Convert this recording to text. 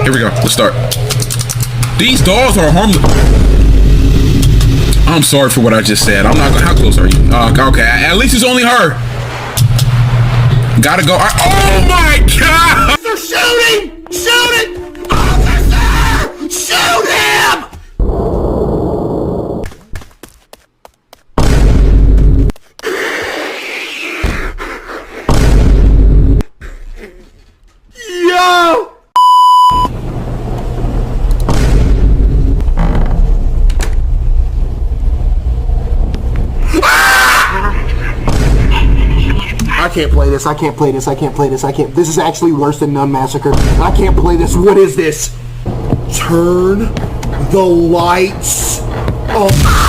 Here we go. Let's start. These dolls are harmless. I'm sorry for what I just said. I'm not gonna. How close are you? Okay. At least it's only her. Gotta go. Oh my God! They're shooting! Shoot it! Officer! Shoot him! Yo! I can't play this. I can't play this. I can't play this. I can't. This is actually worse than Nun Massacre. I can't play this. What is this? Turn the lights off.